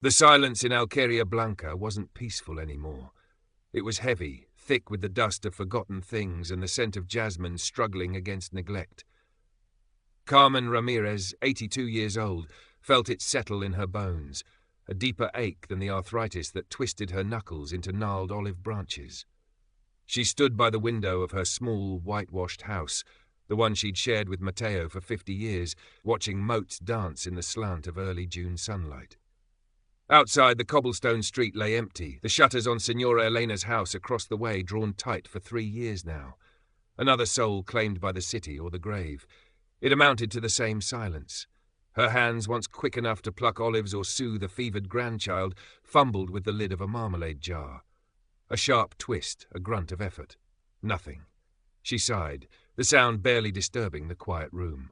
The silence in Alqueria Blanca wasn't peaceful anymore. It was heavy, thick with the dust of forgotten things and the scent of jasmine struggling against neglect. Carmen Ramirez, 82 years old, felt it settle in her bones, a deeper ache than the arthritis that twisted her knuckles into gnarled olive branches. She stood by the window of her small, whitewashed house, the one she'd shared with Mateo for 50 years, watching motes dance in the slant of early June sunlight. Outside, the cobblestone street lay empty, the shutters on Senora Elena's house across the way drawn tight for 3 years now. Another soul claimed by the city or the grave. It amounted to the same silence. Her hands, once quick enough to pluck olives or soothe a fevered grandchild, fumbled with the lid of a marmalade jar. A sharp twist, a grunt of effort. Nothing. She sighed, the sound barely disturbing the quiet room.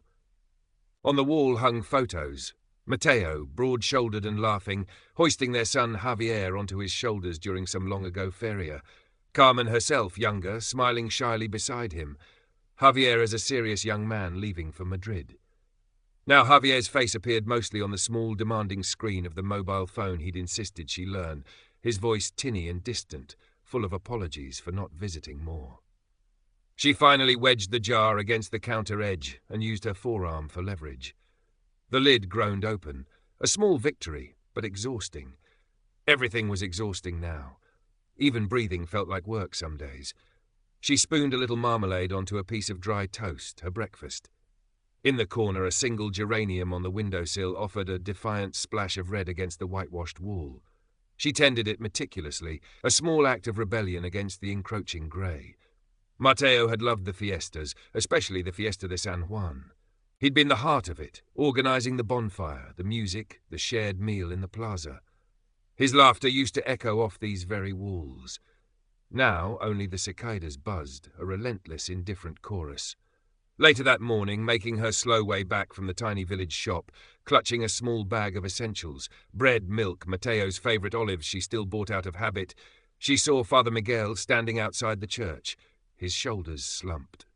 On the wall hung photos. Mateo, broad-shouldered and laughing, hoisting their son Javier onto his shoulders during some long-ago feria. Carmen herself, younger, smiling shyly beside him. Javier as a serious young man leaving for Madrid. Now Javier's face appeared mostly on the small, demanding screen of the mobile phone he'd insisted she learn, his voice tinny and distant, full of apologies for not visiting more. She finally wedged the jar against the counter edge and used her forearm for leverage. The lid groaned open, a small victory, but exhausting. Everything was exhausting now. Even breathing felt like work some days. She spooned a little marmalade onto a piece of dry toast, her breakfast. In the corner, a single geranium on the windowsill offered a defiant splash of red against the whitewashed wall. She tended it meticulously, a small act of rebellion against the encroaching grey. Mateo had loved the fiestas, especially the Fiesta de San Juan. He'd been the heart of it, organizing the bonfire, the music, the shared meal in the plaza. His laughter used to echo off these very walls. Now only the cicadas buzzed, a relentless, indifferent chorus. Later that morning, making her slow way back from the tiny village shop, clutching a small bag of essentials, bread, milk, Mateo's favourite olives she still bought out of habit, she saw Father Miguel standing outside the church. His shoulders slumped.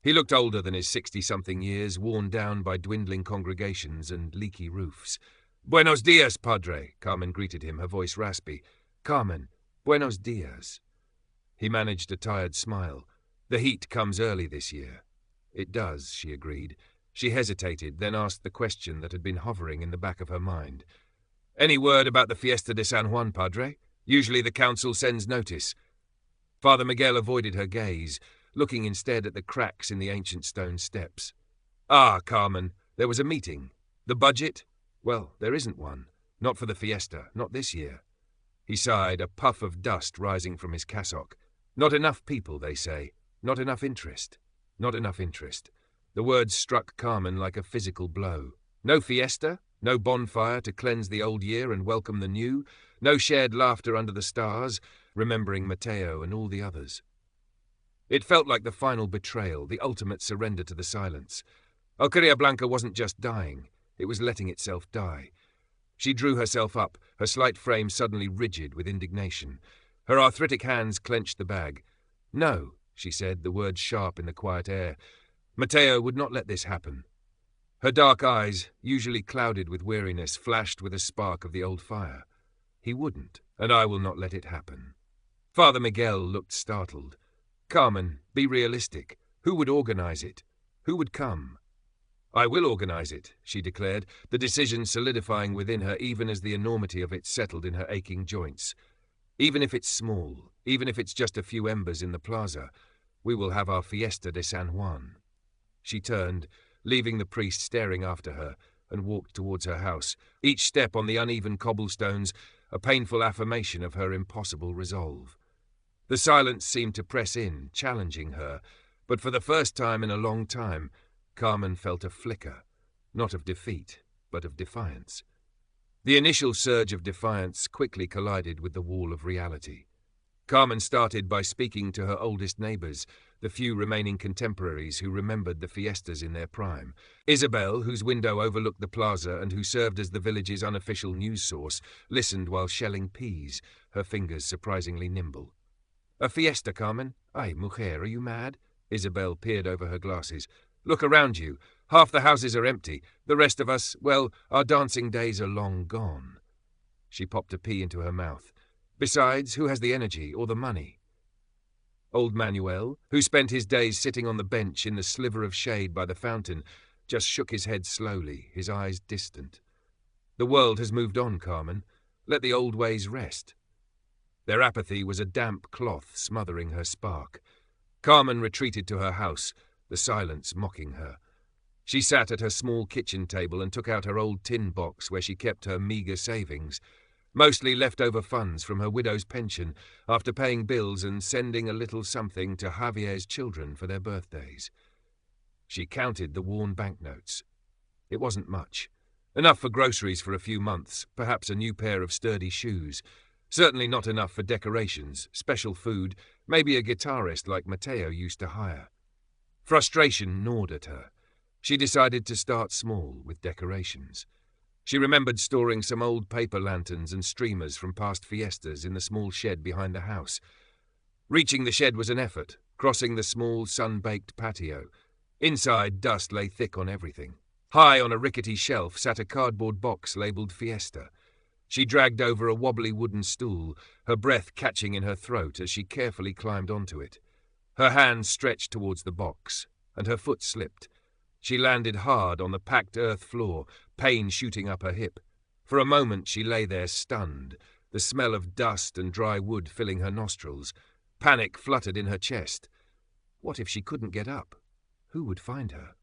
He looked older than his 60-something years, worn down by dwindling congregations and leaky roofs. "Buenos dias, Padre," Carmen greeted him, her voice raspy. "Carmen, buenos dias." He managed a tired smile. "The heat comes early this year." "It does," she agreed. She hesitated, then asked the question that had been hovering in the back of her mind. "Any word about the Fiesta de San Juan, Padre? Usually the council sends notice." Father Miguel avoided her gaze, looking instead at the cracks in the ancient stone steps. "Ah, Carmen, there was a meeting. The budget? Well, there isn't one. Not for the fiesta, not this year." He sighed, a puff of dust rising from his cassock. "Not enough people, they say. Not enough interest. Not enough interest." The words struck Carmen like a physical blow. No fiesta? No bonfire to cleanse the old year and welcome the new? No shared laughter under the stars, remembering Mateo and all the others? It felt like the final betrayal, the ultimate surrender to the silence. Alqueria Blanca wasn't just dying, it was letting itself die. She drew herself up, her slight frame suddenly rigid with indignation. Her arthritic hands clenched the bag. "No," she said, the words sharp in the quiet air. Mateo would not let this happen. Her dark eyes, usually clouded with weariness, flashed with a spark of the old fire. "He wouldn't, and I will not let it happen." Father Miguel looked startled. "Carmen, be realistic. Who would organize it? Who would come?" "I will organize it," she declared, the decision solidifying within her even as the enormity of it settled in her aching joints. "Even if it's small, even if it's just a few embers in the plaza, we will have our Fiesta de San Juan." She turned, leaving the priest staring after her, and walked towards her house, each step on the uneven cobblestones a painful affirmation of her impossible resolve. The silence seemed to press in, challenging her, but for the first time in a long time, Carmen felt a flicker, not of defeat, but of defiance. The initial surge of defiance quickly collided with the wall of reality. Carmen started by speaking to her oldest neighbors, the few remaining contemporaries who remembered the fiestas in their prime. Isabel, whose window overlooked the plaza and who served as the village's unofficial news source, listened while shelling peas, her fingers surprisingly nimble. "A fiesta, Carmen? Ay, mujer, are you mad?" Isabel peered over her glasses. "Look around you. Half the houses are empty. The rest of us, well, our dancing days are long gone." She popped a pea into her mouth. Besides, who has the energy or the money? Old Manuel, who spent his days sitting on the bench in the sliver of shade by the fountain, just shook his head slowly, his eyes distant. The world has moved on, Carmen. Let the old ways rest. Their apathy was a damp cloth smothering her spark. Carmen retreated to her house, the silence mocking her. She sat at her small kitchen table and took out her old tin box where she kept her meagre savings, mostly leftover funds from her widow's pension after paying bills and sending a little something to Javier's children for their birthdays. She counted the worn banknotes. It wasn't much. Enough for groceries for a few months, perhaps a new pair of sturdy shoes. Certainly not enough for decorations, special food, maybe a guitarist like Mateo used to hire. Frustration gnawed at her. She decided to start small with decorations. She remembered storing some old paper lanterns and streamers from past fiestas in the small shed behind the house. Reaching the shed was an effort, crossing the small sun-baked patio. Inside, dust lay thick on everything. High on a rickety shelf sat a cardboard box labelled Fiesta. She dragged over a wobbly wooden stool, her breath catching in her throat as she carefully climbed onto it. Her hand stretched towards the box, and her foot slipped. She landed hard on the packed earth floor, pain shooting up her hip. For a moment she lay there stunned, the smell of dust and dry wood filling her nostrils. Panic fluttered in her chest. What if she couldn't get up? Who would find her?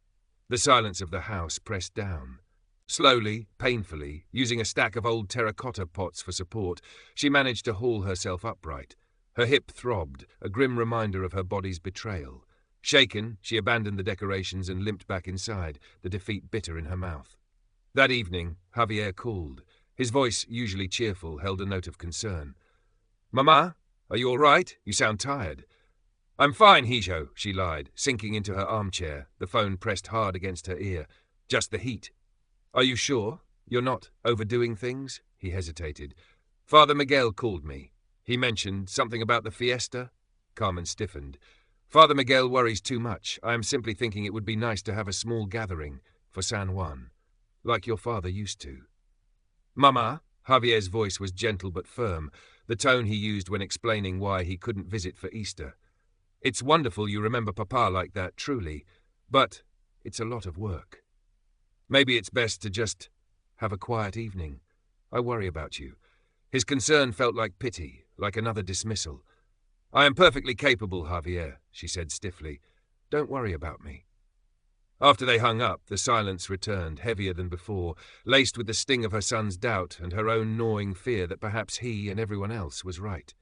The silence of the house pressed down. Slowly, painfully, using a stack of old terracotta pots for support, she managed to haul herself upright. Her hip throbbed, a grim reminder of her body's betrayal. Shaken, she abandoned the decorations and limped back inside, the defeat bitter in her mouth. That evening, Javier called. His voice, usually cheerful, held a note of concern. "Mama, are you all right? You sound tired." "I'm fine, Hijo," she lied, sinking into her armchair, the phone pressed hard against her ear. "Just the heat." "Are you sure? You're not overdoing things?" He hesitated. "Father Miguel called me. He mentioned something about the fiesta." Carmen stiffened. "Father Miguel worries too much. I am simply thinking it would be nice to have a small gathering for San Juan, like your father used to." "Mama," Javier's voice was gentle but firm, the tone he used when explaining why he couldn't visit for Easter. "It's wonderful you remember Papa like that, truly, but it's a lot of work. Maybe it's best to just have a quiet evening. I worry about you." His concern felt like pity, like another dismissal. "I am perfectly capable, Javier," she said stiffly. "Don't worry about me." After they hung up, the silence returned, heavier than before, laced with the sting of her son's doubt and her own gnawing fear that perhaps he and everyone else was right.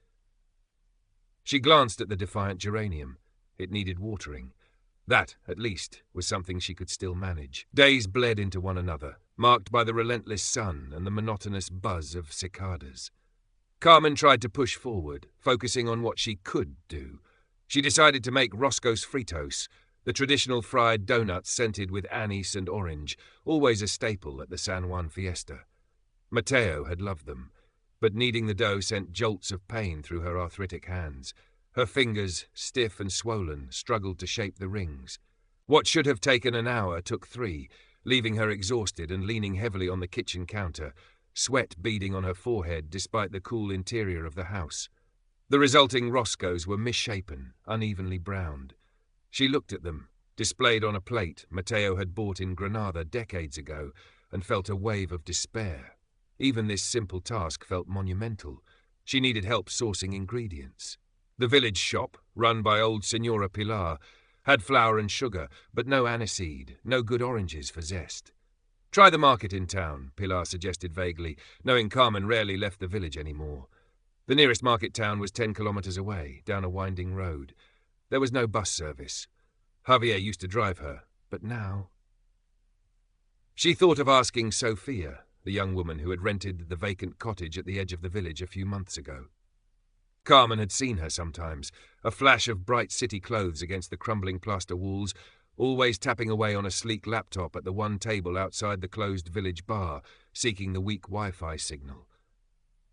She glanced at the defiant geranium. It needed watering. That, at least, was something she could still manage. Days bled into one another, marked by the relentless sun and the monotonous buzz of cicadas. Carmen tried to push forward, focusing on what she could do. She decided to make Roscoe's Fritos, the traditional fried donuts scented with anise and orange, always a staple at the San Juan fiesta. Mateo had loved them, but kneading the dough sent jolts of pain through her arthritic hands. Her fingers, stiff and swollen, struggled to shape the rings. What should have taken an hour took 3, leaving her exhausted and leaning heavily on the kitchen counter, sweat beading on her forehead despite the cool interior of the house. The resulting Roscoes were misshapen, unevenly browned. She looked at them, displayed on a plate Mateo had bought in Granada decades ago, and felt a wave of despair. Even this simple task felt monumental. She needed help sourcing ingredients. The village shop, run by old Senora Pilar, had flour and sugar, but no aniseed, no good oranges for zest. "Try the market in town," Pilar suggested vaguely, knowing Carmen rarely left the village anymore. The nearest market town was 10 kilometers away, down a winding road. There was no bus service. Javier used to drive her, but now... She thought of asking Sophia, the young woman who had rented the vacant cottage at the edge of the village a few months ago. Carmen had seen her sometimes, a flash of bright city clothes against the crumbling plaster walls, always tapping away on a sleek laptop at the one table outside the closed village bar, seeking the weak Wi-Fi signal.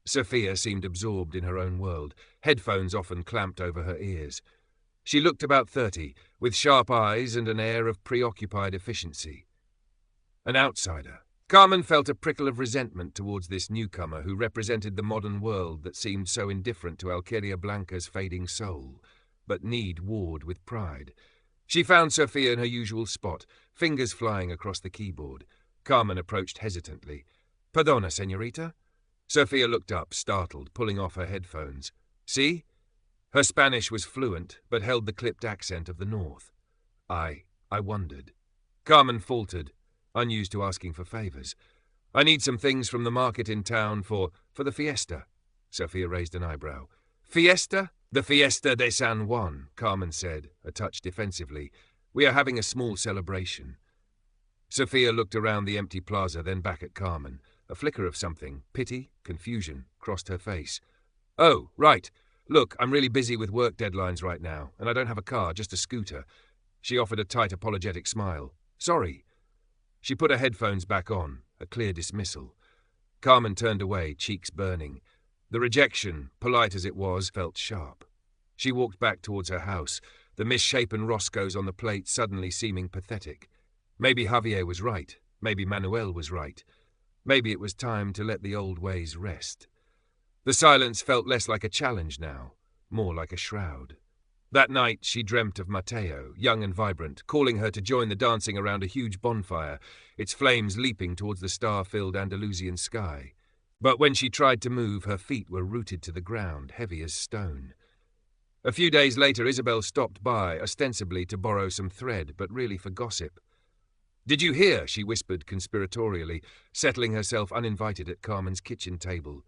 Sophia seemed absorbed in her own world, headphones often clamped over her ears. She looked about 30, with sharp eyes and an air of preoccupied efficiency. An outsider, Carmen felt a prickle of resentment towards this newcomer who represented the modern world that seemed so indifferent to Alqueria Blanca's fading soul, but Need warred with pride. She found Sophia in her usual spot, fingers flying across the keyboard. Carmen approached hesitantly. "Perdona, señorita?" Sophia looked up, startled, pulling off her headphones. "See?" Her Spanish was fluent, but held the clipped accent of the north. I wondered. Carmen faltered, unused to asking for favors. "I need some things from the market in town for the fiesta." Sophia raised an eyebrow. "Fiesta?" "The Fiesta de San Juan," Carmen said, a touch defensively. "We are having a small celebration." Sophia looked around the empty plaza, then back at Carmen. A flicker of something, pity, confusion, crossed her face. "Oh, right. Look, I'm really busy with work deadlines right now, and I don't have a car, just a scooter." She offered a tight, apologetic smile. "Sorry." She put her headphones back on, a clear dismissal. Carmen turned away, cheeks burning. The rejection, polite as it was, felt sharp. She walked back towards her house, the misshapen Roscoes on the plate suddenly seeming pathetic. Maybe Javier was right. Maybe Manuel was right. Maybe it was time to let the old ways rest. The silence felt less like a challenge now, more like a shroud. That night she dreamt of Mateo, young and vibrant, calling her to join the dancing around a huge bonfire, its flames leaping towards the star-filled Andalusian sky. But when she tried to move, her feet were rooted to the ground, heavy as stone. A few days later, Isabel stopped by, ostensibly to borrow some thread, but really for gossip. "Did you hear?" she whispered conspiratorially, settling herself uninvited at Carmen's kitchen table.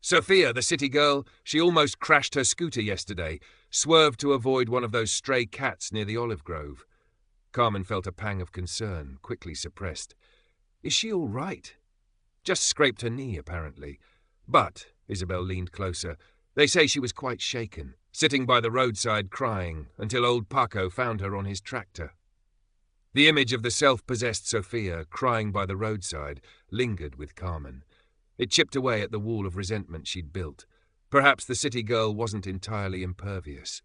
"Sophia, the city girl, she almost crashed her scooter yesterday, swerved to avoid one of those stray cats near the olive grove." Carmen felt a pang of concern, quickly suppressed. "Is she all right?" "Just scraped her knee, apparently. But," Isabel leaned closer, "they say she was quite shaken, sitting by the roadside crying, until old Paco found her on his tractor." The image of the self-possessed Sophia, crying by the roadside, lingered with Carmen. It chipped away at the wall of resentment she'd built. Perhaps the city girl wasn't entirely impervious.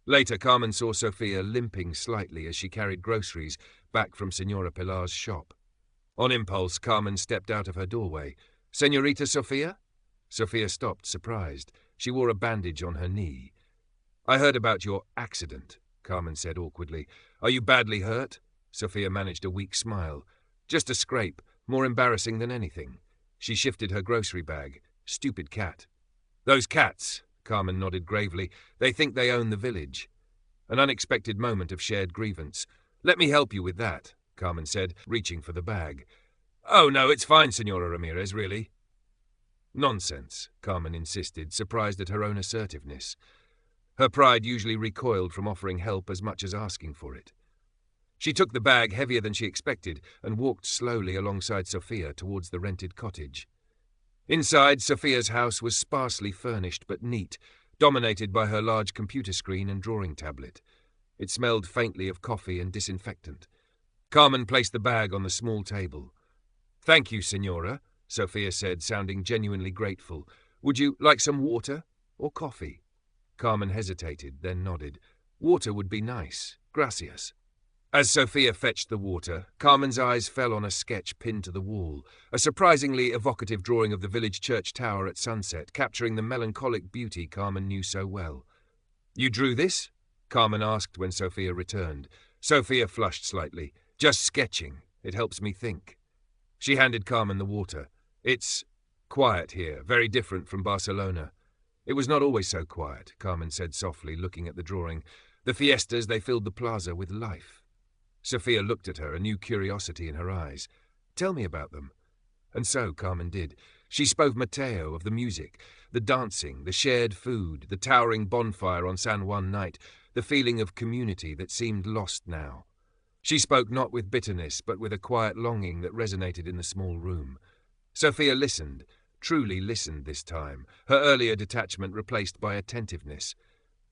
Later, Carmen saw Sophia limping slightly as she carried groceries back from Senora Pilar's shop. On impulse, Carmen stepped out of her doorway. "Señorita Sophia?" Sophia stopped, surprised. She wore a bandage on her knee. "I heard about your accident," Carmen said awkwardly. "Are you badly hurt?" Sophia managed a weak smile. "Just a scrape, more embarrassing than anything." She shifted her grocery bag. "Stupid cat." "Those cats," Carmen nodded gravely. "They think they own the village." An unexpected moment of shared grievance. "Let me help you with that," Carmen said, reaching for the bag. "Oh, no, it's fine, Senora Ramirez, really." "Nonsense," Carmen insisted, surprised at her own assertiveness. Her pride usually recoiled from offering help as much as asking for it. She took the bag, heavier than she expected, and walked slowly alongside Sophia towards the rented cottage. Inside, Sophia's house was sparsely furnished but neat, dominated by her large computer screen and drawing tablet. It smelled faintly of coffee and disinfectant. Carmen placed the bag on the small table. "Thank you, Senora," Sophia said, sounding genuinely grateful. "Would you like some water or coffee?" Carmen hesitated, then nodded. "Water would be nice. Gracias." As Sophia fetched the water, Carmen's eyes fell on a sketch pinned to the wall, a surprisingly evocative drawing of the village church tower at sunset, capturing the melancholic beauty Carmen knew so well. "You drew this?" Carmen asked when Sophia returned. Sophia flushed slightly. "Just sketching. It helps me think." She handed Carmen the water. "It's quiet here, very different from Barcelona." "It was not always so quiet," Carmen said softly, looking at the drawing. "The fiestas, they filled the plaza with life." Sophia looked at her, a new curiosity in her eyes. "Tell me about them." And so Carmen did. She spoke of Mateo, of the music, the dancing, the shared food, the towering bonfire on San Juan night, the feeling of community that seemed lost now. She spoke not with bitterness, but with a quiet longing that resonated in the small room. Sophia listened, truly listened this time, her earlier detachment replaced by attentiveness.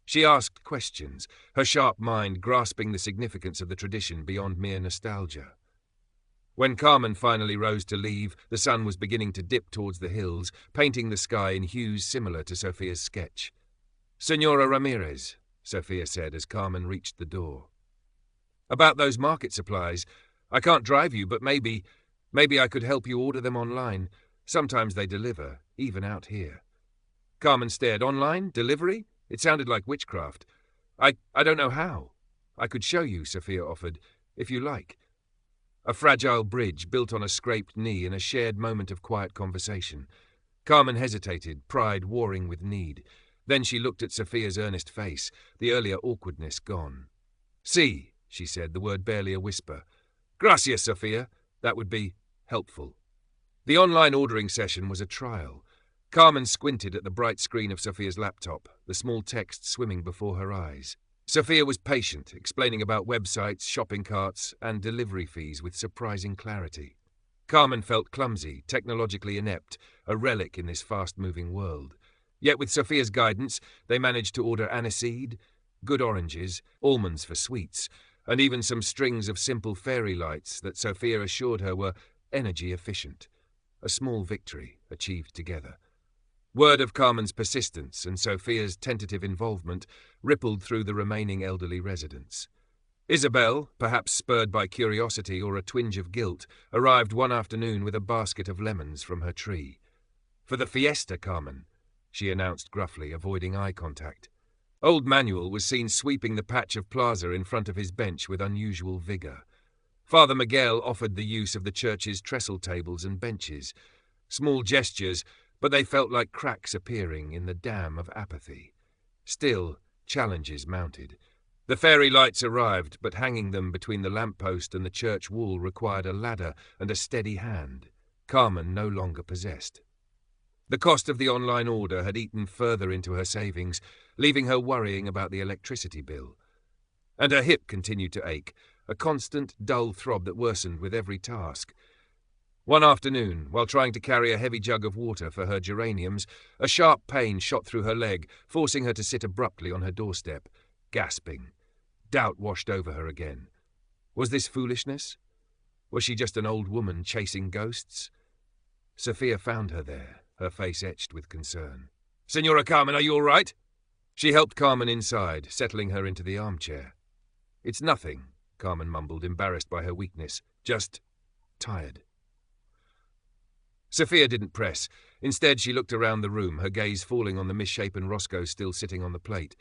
She asked questions, her sharp mind grasping the significance of the tradition beyond mere nostalgia. When Carmen finally rose to leave, the sun was beginning to dip towards the hills, painting the sky in hues similar to Sophia's sketch. "Senora Ramirez," Sophia said as Carmen reached the door. "About those market supplies. I can't drive you, but maybe—" Maybe I could help you order them online. Sometimes they deliver, even out here. Carmen stared. Online? Delivery? It sounded like witchcraft. I don't know how. I could show you, Sophia offered, if you like. A fragile bridge built on a scraped knee in a shared moment of quiet conversation. Carmen hesitated, pride warring with need. Then she looked at Sophia's earnest face, the earlier awkwardness gone. "Sí," she said, the word barely a whisper. "Gracias, Sophia." That would be helpful. The online ordering session was a trial. Carmen squinted at the bright screen of Sophia's laptop, the small text swimming before her eyes. Sophia was patient, explaining about websites, shopping carts, and delivery fees with surprising clarity. Carmen felt clumsy, technologically inept, a relic in this fast-moving world. Yet with Sophia's guidance, they managed to order aniseed, good oranges, almonds for sweets, and even some strings of simple fairy lights that Sophia assured her were energy efficient. A small victory, achieved together. Word of Carmen's persistence and Sophia's tentative involvement rippled through the remaining elderly residents. Isabel, perhaps spurred by curiosity or a twinge of guilt, arrived one afternoon with a basket of lemons from her tree. "For the fiesta, Carmen," she announced gruffly, avoiding eye contact. Old Manuel was seen sweeping the patch of plaza in front of his bench with unusual vigor. Father Miguel offered the use of the church's trestle tables and benches. Small gestures, but they felt like cracks appearing in the dam of apathy. Still, challenges mounted. The fairy lights arrived, but hanging them between the lamppost and the church wall required a ladder and a steady hand. Carmen no longer possessed. The cost of the online order had eaten further into her savings, leaving her worrying about the electricity bill. And her hip continued to ache, a constant, dull throb that worsened with every task. One afternoon, while trying to carry a heavy jug of water for her geraniums, a sharp pain shot through her leg, forcing her to sit abruptly on her doorstep, gasping. Doubt washed over her again. Was this foolishness? Was she just an old woman chasing ghosts? Sophia found her there, her face etched with concern. "Senora Carmen, are you all right?" She helped Carmen inside, settling her into the armchair. "It's nothing," Carmen mumbled, embarrassed by her weakness. "Just tired." Sophia didn't press. Instead, she looked around the room, her gaze falling on the misshapen Roscoe still sitting on the plate.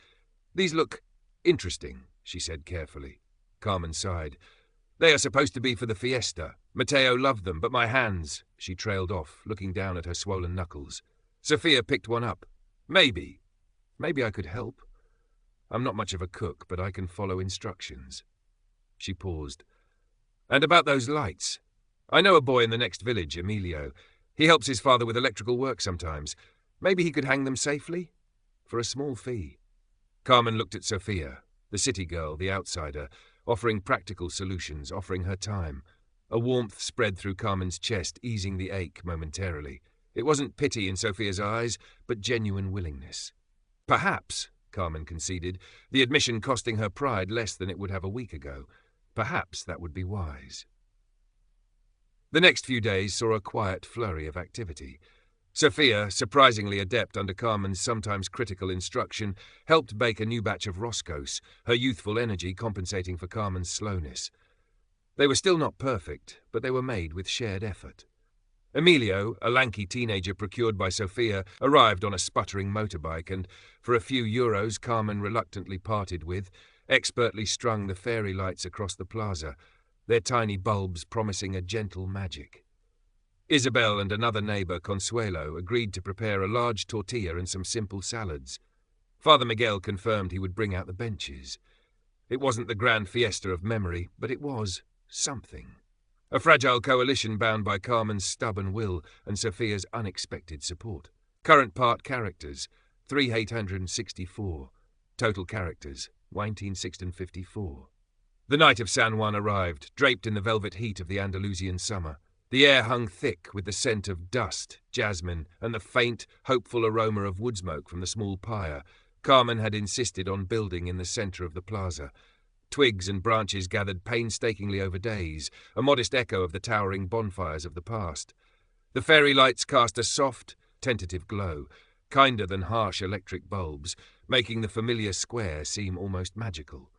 "These look interesting," she said carefully. Carmen sighed. "They are supposed to be for the fiesta. Mateo loved them, but my hands—" She trailed off, looking down at her swollen knuckles. Sophia picked one up. Maybe I could help. I'm not much of a cook, but I can follow instructions." She paused. "And about those lights. I know a boy in the next village, Emilio. He helps his father with electrical work sometimes. Maybe he could hang them safely? For a small fee." Carmen looked at Sophia, the city girl, the outsider, offering practical solutions, offering her time. A warmth spread through Carmen's chest, easing the ache momentarily. It wasn't pity in Sophia's eyes, but genuine willingness. "Perhaps," Carmen conceded, the admission costing her pride less than it would have a week ago. Perhaps that would be wise. The next few days saw a quiet flurry of activity. Sophia, surprisingly adept under Carmen's sometimes critical instruction, helped bake a new batch of Roscoes, her youthful energy compensating for Carmen's slowness. They were still not perfect, but they were made with shared effort. Emilio, a lanky teenager procured by Sophia, arrived on a sputtering motorbike and, for a few euros Carmen reluctantly parted with, expertly strung the fairy lights across the plaza, their tiny bulbs promising a gentle magic. Isabel and another neighbor, Consuelo, agreed to prepare a large tortilla and some simple salads. Father Miguel confirmed he would bring out the benches. It wasn't the grand fiesta of memory, but it was something. A fragile coalition bound by Carmen's stubborn will and Sophia's unexpected support. Current part characters, 3,864. Total characters, 1954. The night of San Juan arrived, draped in the velvet heat of the Andalusian summer. The air hung thick with the scent of dust, jasmine, and the faint, hopeful aroma of wood smoke from the small pyre Carmen had insisted on building in the center of the plaza. Twigs and branches gathered painstakingly over days, a modest echo of the towering bonfires of the past. The fairy lights cast a soft, tentative glow, kinder than harsh electric bulbs, making the familiar square seem almost magical.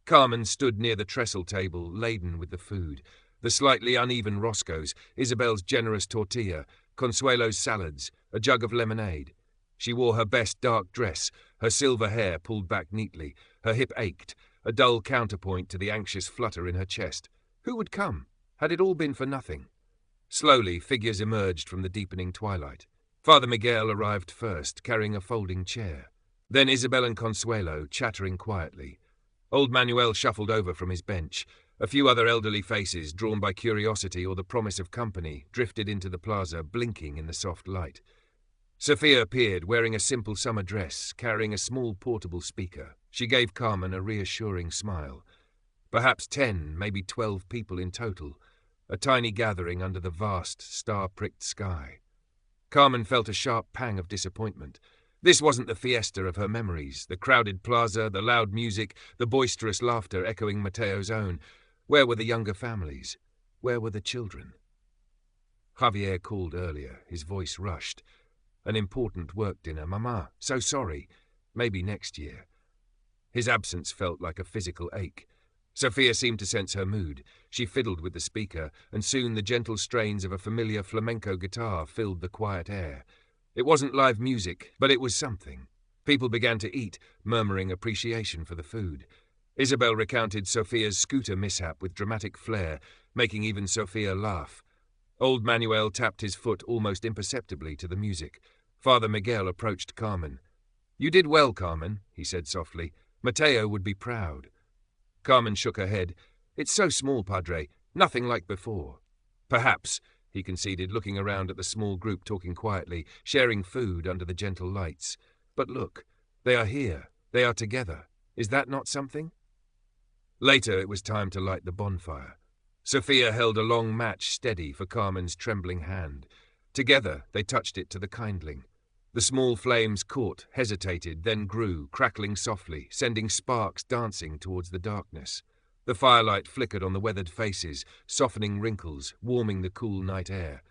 Carmen stood near the trestle table, laden with the food, The slightly uneven roscoes, Isabel's generous tortilla, Consuelo's salads, a jug of lemonade. She wore her best dark dress, her silver hair pulled back neatly. Her hip ached, a dull counterpoint to the anxious flutter in her chest. Who would come? Had it all been for nothing? Slowly, figures emerged from the deepening twilight. Father Miguel arrived first, carrying a folding chair. Then Isabel and Consuelo, chattering quietly. Old Manuel shuffled over from his bench. A few other elderly faces, drawn by curiosity or the promise of company, drifted into the plaza, blinking in the soft light. Sophia appeared, wearing a simple summer dress, carrying a small portable speaker. She gave Carmen a reassuring smile. Perhaps 10, maybe 12 people in total, a tiny gathering under the vast, star-pricked sky. Carmen felt a sharp pang of disappointment. This wasn't the fiesta of her memories, the crowded plaza, the loud music, the boisterous laughter echoing Mateo's own. Where were the younger families? Where were the children? Javier called earlier, his voice rushed. An important work dinner. Mama, so sorry. Maybe next year. His absence felt like a physical ache. Sophia seemed to sense her mood. She fiddled with the speaker, and soon the gentle strains of a familiar flamenco guitar filled the quiet air. It wasn't live music, but it was something. People began to eat, murmuring appreciation for the food. Isabel recounted Sophia's scooter mishap with dramatic flair, making even Sophia laugh. Old Manuel tapped his foot almost imperceptibly to the music. Father Miguel approached Carmen. "You did well, Carmen," he said softly. "Mateo would be proud." Carmen shook her head. "It's so small, Padre. Nothing like before." "Perhaps," he conceded, looking around at the small group talking quietly, sharing food under the gentle lights. "But look, they are here. They are together. Is that not something?" Later it was time to light the bonfire. Sophia held a long match steady for Carmen's trembling hand. Together they touched it to the kindling. The small flames caught, hesitated, then grew, crackling softly, sending sparks dancing towards the darkness. The firelight flickered on the weathered faces, softening wrinkles, warming the cool night air.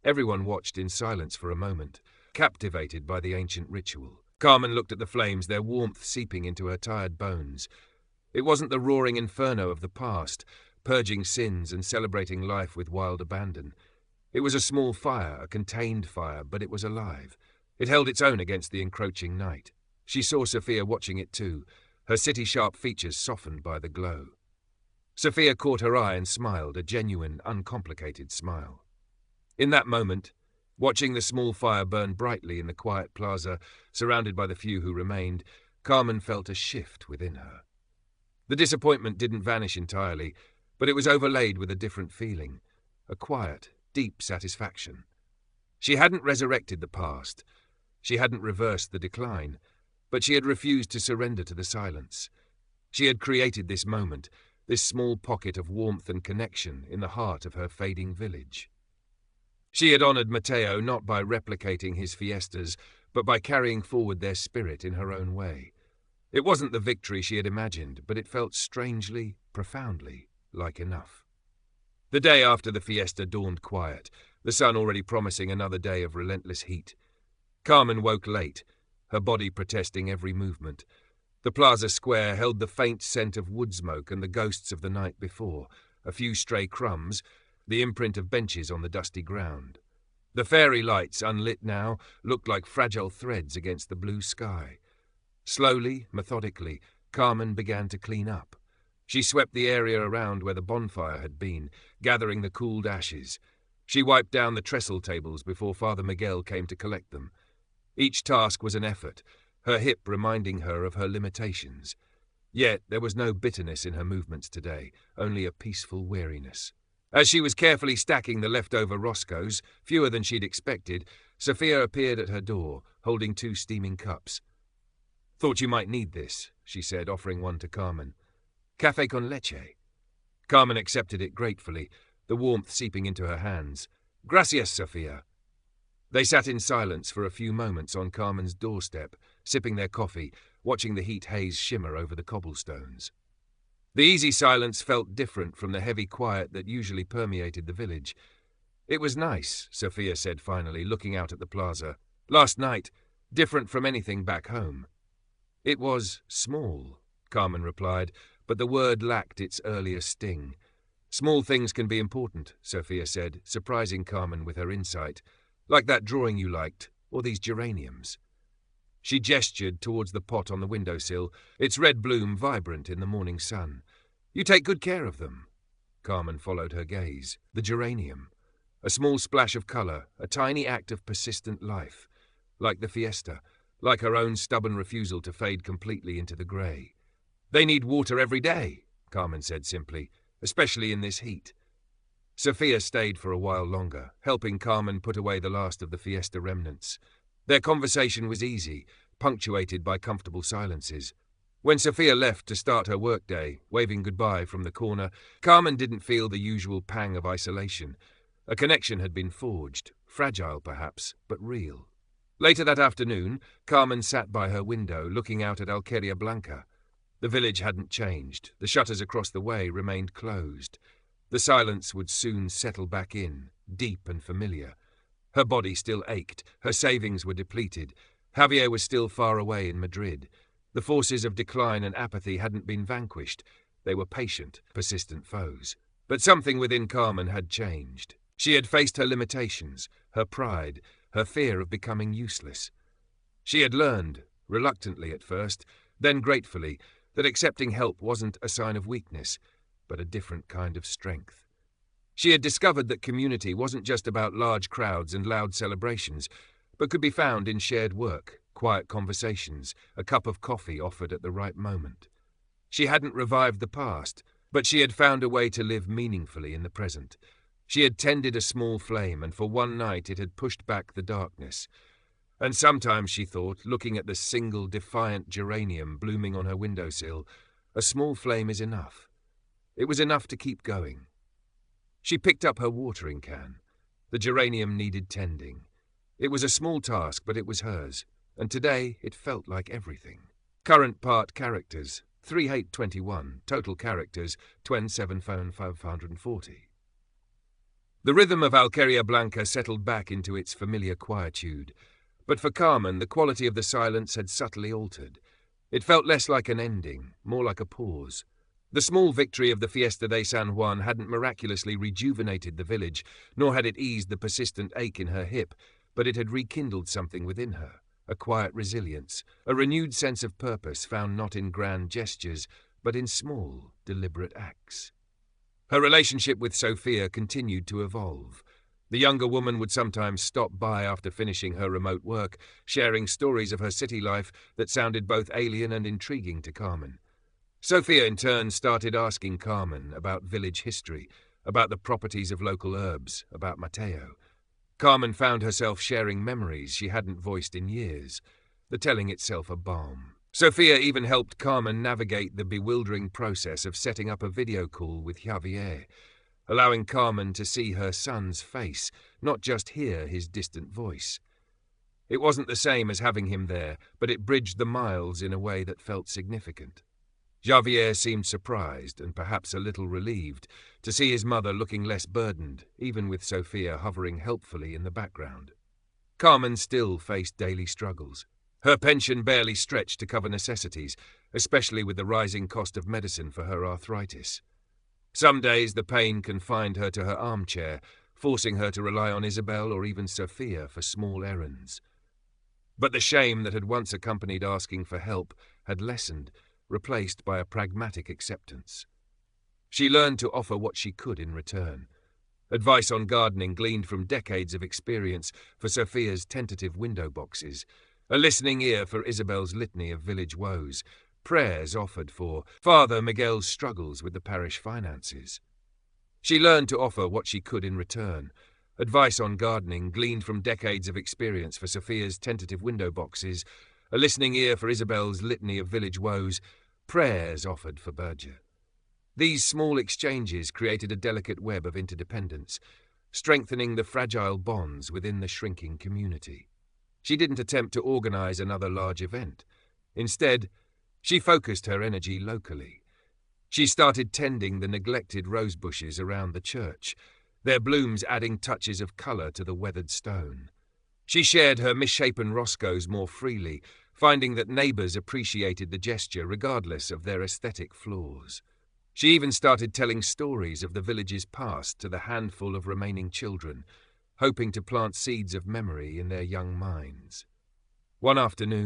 Everyone watched in silence for a moment, captivated by the ancient ritual. Carmen looked at the flames, their warmth seeping into her tired bones. It wasn't the roaring inferno of the past, purging sins and celebrating life with wild abandon. It was a small fire, a contained fire, but it was alive. It held its own against the encroaching night. She saw Sophia watching it too, her city-sharp features softened by the glow. Sophia caught her eye and smiled, a genuine, uncomplicated smile. In that moment, watching the small fire burn brightly in the quiet plaza, surrounded by the few who remained, Carmen felt a shift within her. The disappointment didn't vanish entirely, but it was overlaid with a different feeling, a quiet, deep satisfaction. She hadn't resurrected the past. She hadn't reversed the decline, but she had refused to surrender to the silence. She had created this moment, this small pocket of warmth and connection in the heart of her fading village. She had honored Mateo not by replicating his fiestas, but by carrying forward their spirit in her own way. It wasn't the victory she had imagined, but it felt strangely, profoundly like enough. The day after the fiesta dawned quiet, the sun already promising another day of relentless heat. Carmen woke late, her body protesting every movement. The plaza square held the faint scent of wood smoke and the ghosts of the night before, a few stray crumbs, the imprint of benches on the dusty ground. The fairy lights, unlit now, looked like fragile threads against the blue sky. Slowly, methodically, Carmen began to clean up. She swept the area around where the bonfire had been, gathering the cooled ashes. She wiped down the trestle tables before Father Miguel came to collect them. Each task was an effort, her hip reminding her of her limitations. Yet there was no bitterness in her movements today, only a peaceful weariness. As she was carefully stacking the leftover roscoes, fewer than she'd expected, Sophia appeared at her door, holding 2 steaming cups. "Thought you might need this," she said, offering one to Carmen. "Café con leche." Carmen accepted it gratefully, the warmth seeping into her hands. "Gracias, Sophia." They sat in silence for a few moments on Carmen's doorstep, sipping their coffee, watching the heat haze shimmer over the cobblestones. The easy silence felt different from the heavy quiet that usually permeated the village. "It was nice," Sophia said finally, looking out at the plaza. "Last night, different from anything back home." "It was small," Carmen replied, but the word lacked its earlier sting. Small things can be important, Sophia said, surprising Carmen with her insight. Like that drawing you liked, or these geraniums. She gestured towards the pot on the windowsill, its red bloom vibrant in the morning sun. You take good care of them. Carmen followed her gaze. The geranium. A small splash of colour, a tiny act of persistent life. Like the fiesta, like her own stubborn refusal to fade completely into the grey. They need water every day, Carmen said simply, especially in this heat. Sophia stayed for a while longer, helping Carmen put away the last of the fiesta remnants. Their conversation was easy, punctuated by comfortable silences. When Sophia left to start her workday, waving goodbye from the corner, Carmen didn't feel the usual pang of isolation. A connection had been forged, fragile perhaps, but real. Later that afternoon, Carmen sat by her window, looking out at Alqueria Blanca. The village hadn't changed. The shutters across the way remained closed. The silence would soon settle back in, deep and familiar. Her body still ached. Her savings were depleted. Javier was still far away in Madrid. The forces of decline and apathy hadn't been vanquished. They were patient, persistent foes. But something within Carmen had changed. She had faced her limitations, her pride, her fear of becoming useless. She had learned, reluctantly at first, then gratefully, that accepting help wasn't a sign of weakness, but a different kind of strength. She had discovered that community wasn't just about large crowds and loud celebrations, but could be found in shared work, quiet conversations, a cup of coffee offered at the right moment. She hadn't revived the past, but she had found a way to live meaningfully in the present. She had tended a small flame, and for one night it had pushed back the darkness. And sometimes, she thought, looking at the single defiant geranium blooming on her windowsill, a small flame is enough. It was enough to keep going. She picked up her watering can. The geranium needed tending. It was a small task, but it was hers, and today it felt like everything. Current part characters, 3821, total characters, 27,540. The rhythm of Alqueria Blanca settled back into its familiar quietude, but for Carmen the quality of the silence had subtly altered. It felt less like an ending, more like a pause. The small victory of the Fiesta de San Juan hadn't miraculously rejuvenated the village, nor had it eased the persistent ache in her hip, but it had rekindled something within her, a quiet resilience, a renewed sense of purpose found not in grand gestures, but in small, deliberate acts. Her relationship with Sophia continued to evolve. The younger woman would sometimes stop by after finishing her remote work, sharing stories of her city life that sounded both alien and intriguing to Carmen. Sophia in turn started asking Carmen about village history, about the properties of local herbs, about Mateo. Carmen found herself sharing memories she hadn't voiced in years, the telling itself a balm. Sophia even helped Carmen navigate the bewildering process of setting up a video call with Javier, allowing Carmen to see her son's face, not just hear his distant voice. It wasn't the same as having him there, but it bridged the miles in a way that felt significant. Javier seemed surprised and perhaps a little relieved to see his mother looking less burdened, even with Sophia hovering helpfully in the background. Carmen still faced daily struggles. Her pension barely stretched to cover necessities, especially with the rising cost of medicine for her arthritis. Some days the pain confined her to her armchair, forcing her to rely on Isabel or even Sophia for small errands. But the shame that had once accompanied asking for help had lessened, replaced by a pragmatic acceptance. She learned to offer what she could in return. Advice on gardening gleaned from decades of experience for Sophia's tentative window boxes, a listening ear for Isabel's litany of village woes, prayers offered for Father Miguel's struggles with the parish finances. She learned to offer what she could in return. Advice on gardening gleaned from decades of experience for Sophia's tentative window boxes, a listening ear for Isabel's litany of village woes, prayers offered for Berger. These small exchanges created a delicate web of interdependence, strengthening the fragile bonds within the shrinking community. She didn't attempt to organize another large event. Instead, she focused her energy locally. She started tending the neglected rose bushes around the church, their blooms adding touches of color to the weathered stone. She shared her misshapen roscoes more freely, finding that neighbors appreciated the gesture regardless of their aesthetic flaws. She even started telling stories of the village's past to the handful of remaining children, hoping to plant seeds of memory in their young minds. One afternoon,